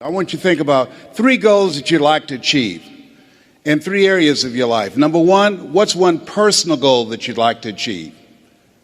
I want you to think about 3 goals that you'd like to achieve in 3 areas of your life. Number 1, what's one personal goal that you'd like to achieve?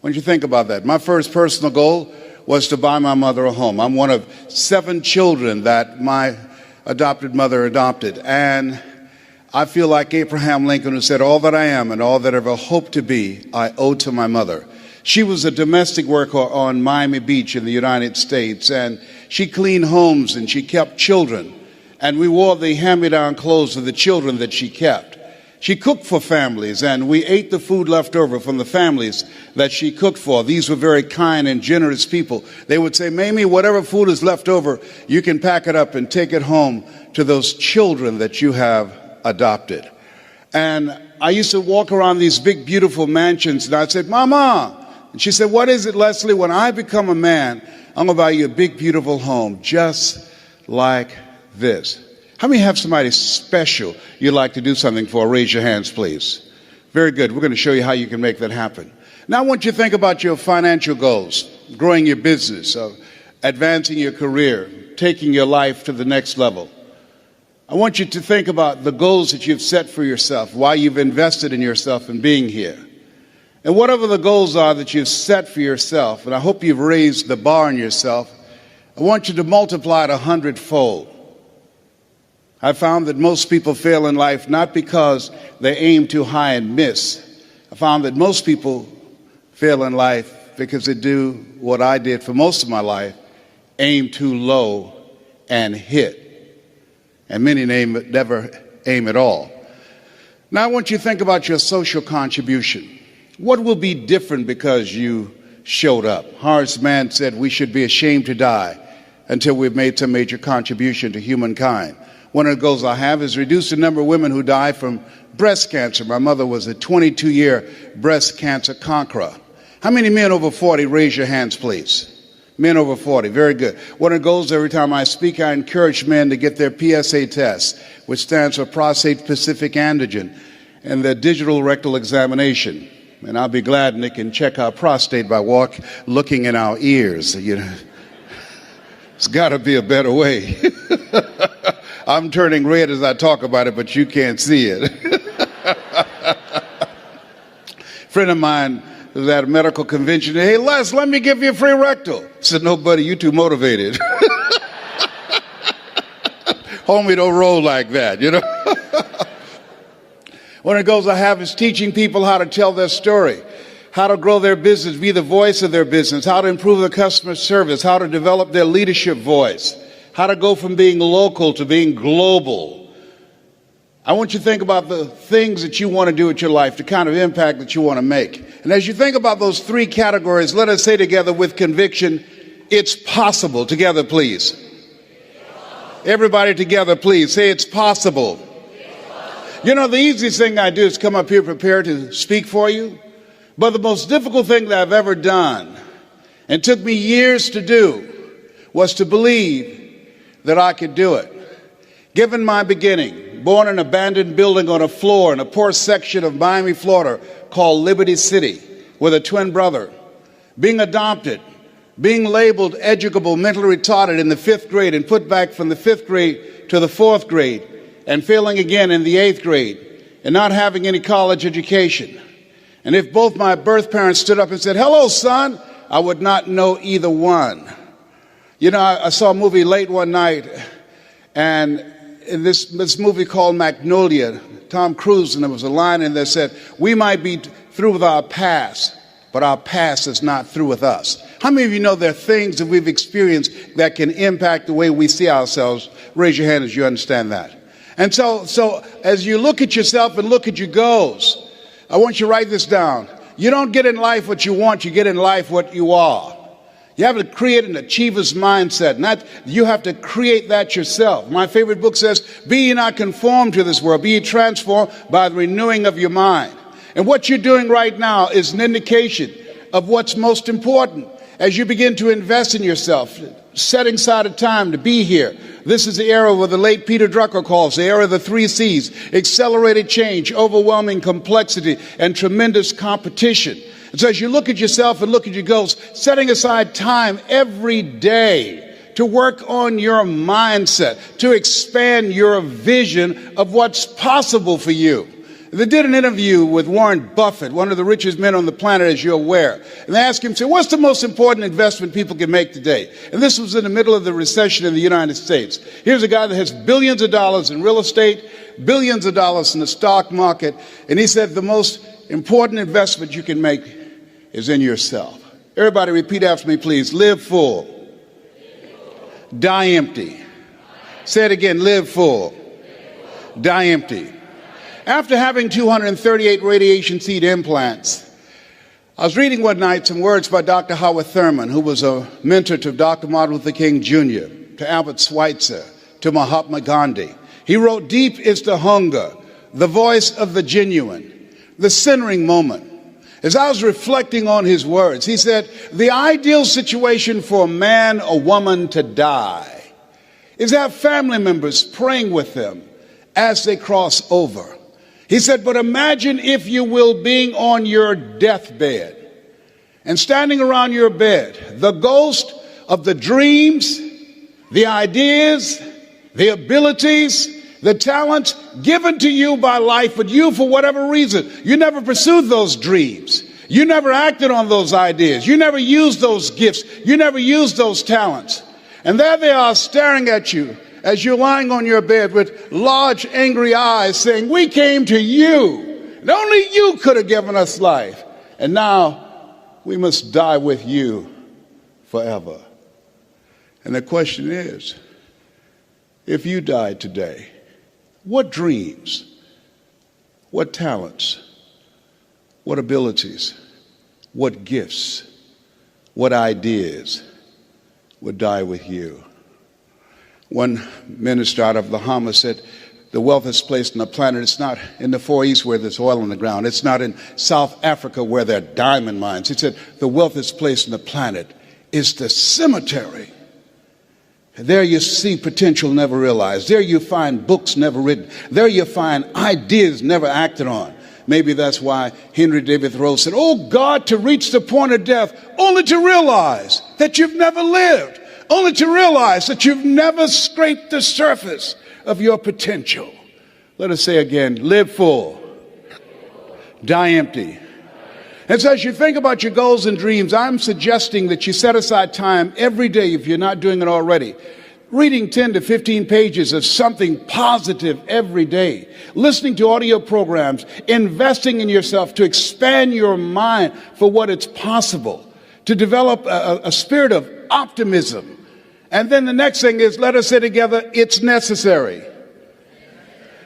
Why don't you think about that? My first personal goal was to buy my mother a home. I'm one of 7 children that my adopted mother adopted. And I feel like Abraham Lincoln, who said, "All that I am and all that I ever hope to be, I owe to my mother." She was a domestic worker on Miami Beach in the United States, and she cleaned homes and she kept children. And we wore the hand-me-down clothes of the children that she kept. She cooked for families, and we ate the food left over from the families that she cooked for. These were very kind and generous people. They would say, "Mamie, whatever food is left over, you can pack it up and take it home to those children that you have adopted." And I used to walk around these big, beautiful mansions, and I'd say, "Mama," and she said, "What is it, Leslie? When I become a man, I'm going to buy you a big, beautiful home just like this." How many have somebody special you'd like to do something for? Raise your hands, please. Very good. We're going to show you how you can make that happen. Now I want you to think about your financial goals, growing your business, advancing your career, taking your life to the next level. I want you to think about the goals that you've set for yourself, why you've invested in yourself and being here. And whatever the goals are that you've set for yourself, and I hope you've raised the bar on yourself, I want you to multiply it 100-fold. I found that most people fail in life not because they aim too high and miss. I found that most people fail in life because they do what I did for most of my life, aim too low and hit. And many never aim at all. Now I want you to think about your social contribution. What will be different because you showed up? Horace Mann said we should be ashamed to die until we've made some major contribution to humankind. One of the goals I have is reduce the number of women who die from breast cancer. My mother was a 22-year breast cancer conqueror. How many men over 40? Raise your hands, please. Men over 40, very good. One of the goals every time I speak, I encourage men to get their PSA test, which stands for prostate-specific antigen, and their digital rectal examination. And I'll be glad and they can check our prostate by looking in our ears. You know, it's got to be a better way. I'm turning red as I talk about it, but you can't see it. A friend of mine was at a medical convention. "Hey, Les, let me give you a free rectal." I said, "No, buddy, you too motivated." Homie, don't roll like that, you know. One of the goals I have is teaching people how to tell their story, how to grow their business, be the voice of their business, how to improve the customer service, how to develop their leadership voice, how to go from being local to being global. I want you to think about the things that you want to do with your life, the kind of impact that you want to make. And as you think about those 3 categories, let us say together with conviction, it's possible. Together, please. Everybody together, please. Say it's possible. You know, the easiest thing I do is come up here prepared to speak for you. But the most difficult thing that I've ever done, and took me years to do, was to believe that I could do it. Given my beginning, born in an abandoned building on a floor in a poor section of Miami, Florida, called Liberty City, with a twin brother, being adopted, being labeled educable, mentally retarded in the 5th grade and put back from the 5th grade to the 4th grade, and failing again in the 8th grade, and not having any college education. And if both my birth parents stood up and said, "Hello, son," I would not know either one. You know, I saw a movie late one night, and in this movie called Magnolia, Tom Cruise, and there was a line in there that said, "We might be through with our past, but our past is not through with us." How many of you know there are things that we've experienced that can impact the way we see ourselves? Raise your hand as you understand that. And so as you look at yourself and look at your goals, I want you to write this down. You don't get in life what you want, you get in life what you are. You have to create an achiever's mindset. You have to create that yourself. My favorite book says, "Be ye not conformed to this world, be ye transformed by the renewing of your mind." And what you're doing right now is an indication of what's most important. As you begin to invest in yourself, setting aside a time to be here. This is the era what the late Peter Drucker calls the era of the 3 C's: accelerated change, overwhelming complexity, and tremendous competition. And so as you look at yourself and look at your goals, setting aside time every day to work on your mindset, to expand your vision of what's possible for you. They did an interview with Warren Buffett, one of the richest men on the planet, as you're aware. And they asked him, what's the most important investment people can make today? And this was in the middle of the recession in the United States. Here's a guy that has billions of dollars in real estate, billions of dollars in the stock market. And he said the most important investment you can make is in yourself. Everybody repeat after me, please. Live full. Die empty. Say it again. Live full. Die empty. After having 238 radiation seed implants, I was reading one night some words by Dr. Howard Thurman, who was a mentor to Dr. Martin Luther King Jr., to Albert Schweitzer, to Mahatma Gandhi. He wrote, "Deep is the hunger, the voice of the genuine, the centering moment." As I was reflecting on his words, he said, the ideal situation for a man or woman to die is to have family members praying with them as they cross over. He said, but imagine, if you will, being on your deathbed and standing around your bed, the ghost of the dreams, the ideas, the abilities, the talents given to you by life, but you, for whatever reason, you never pursued those dreams. You never acted on those ideas. You never used those gifts. You never used those talents. And there they are staring at you as you're lying on your bed with large, angry eyes saying, we came to you, and only you could have given us life. And now we must die with you forever. And the question is, if you died today, what dreams, what talents, what abilities, what gifts, what ideas would die with you? One minister out of Lahama said, the wealthiest place on the planet, it's not in the Far East where there's oil on the ground. It's not in South Africa where there are diamond mines. He said, the wealthiest place on the planet is the cemetery. There you see potential never realized. There you find books never written. There you find ideas never acted on. Maybe that's why Henry David Thoreau said, oh God, to reach the point of death, only to realize that you've never lived. Only to realize that you've never scraped the surface of your potential. Let us say again, live full, die empty. And so as you think about your goals and dreams, I'm suggesting that you set aside time every day, if you're not doing it already, reading 10 to 15 pages of something positive every day, listening to audio programs, investing in yourself to expand your mind for what it's possible, to develop a spirit of optimism. And then the next thing is, let us say together, it's necessary.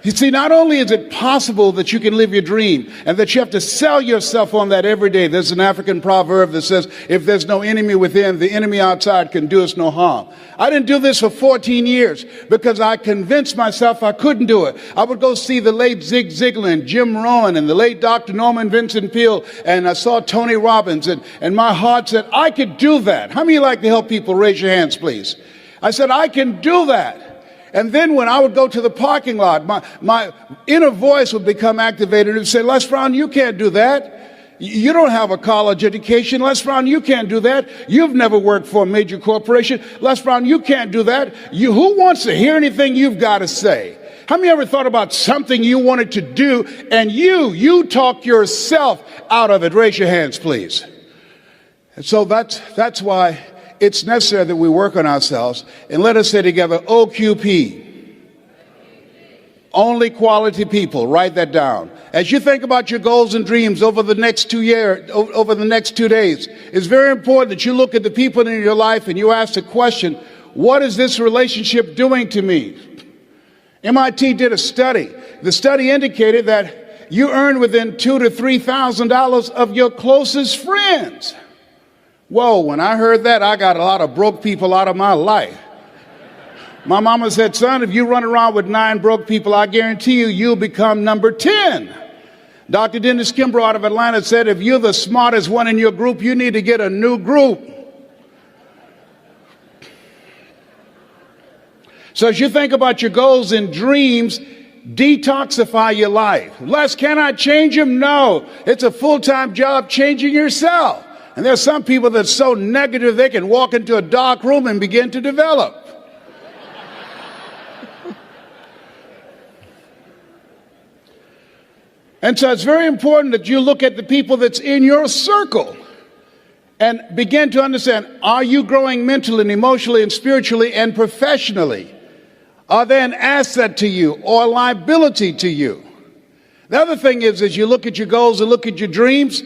You see, not only is it possible that you can live your dream and that you have to sell yourself on that every day. There's an African proverb that says, if there's no enemy within, the enemy outside can do us no harm. I didn't do this for 14 years because I convinced myself I couldn't do it. I would go see the late Zig Ziglar and Jim Rohn and the late Dr. Norman Vincent Peale, and I saw Tony Robbins, and my heart said, I could do that. How many of you like to help people? Raise your hands, please. I said, I can do that. And then when I would go to the parking lot, my inner voice would become activated and say, Les Brown, you can't do that. You don't have a college education. Les Brown, you can't do that. You've never worked for a major corporation. Les Brown, you can't do that. Who wants to hear anything you've got to say? How many ever thought about something you wanted to do and you talk yourself out of it? Raise your hands, please. And so that's why it's necessary that we work on ourselves. And let us say together, OQP. Only quality people. Write that down. As you think about your goals and dreams over the next 2 years, over the next 2 days, it's very important that you look at the people in your life and you ask the question, what is this relationship doing to me? MIT did a study. The study indicated that you earn within $2,000 to $3,000 of your closest friends. Whoa, when I heard that, I got a lot of broke people out of my life. My mama said, son, if you run around with 9 broke people, I guarantee you'll become number 10. Dr. Dennis Kimbrough out of Atlanta said, if you're the smartest one in your group, you need to get a new group. So as you think about your goals and dreams, detoxify your life. Les, can I change them? No. It's a full-time job changing yourself. And there are some people that's so negative they can walk into a dark room and begin to develop. And so it's very important that you look at the people that's in your circle and begin to understand, are you growing mentally and emotionally and spiritually and professionally? Are they an asset to you or a liability to you? The other thing is, as you look at your goals and look at your dreams,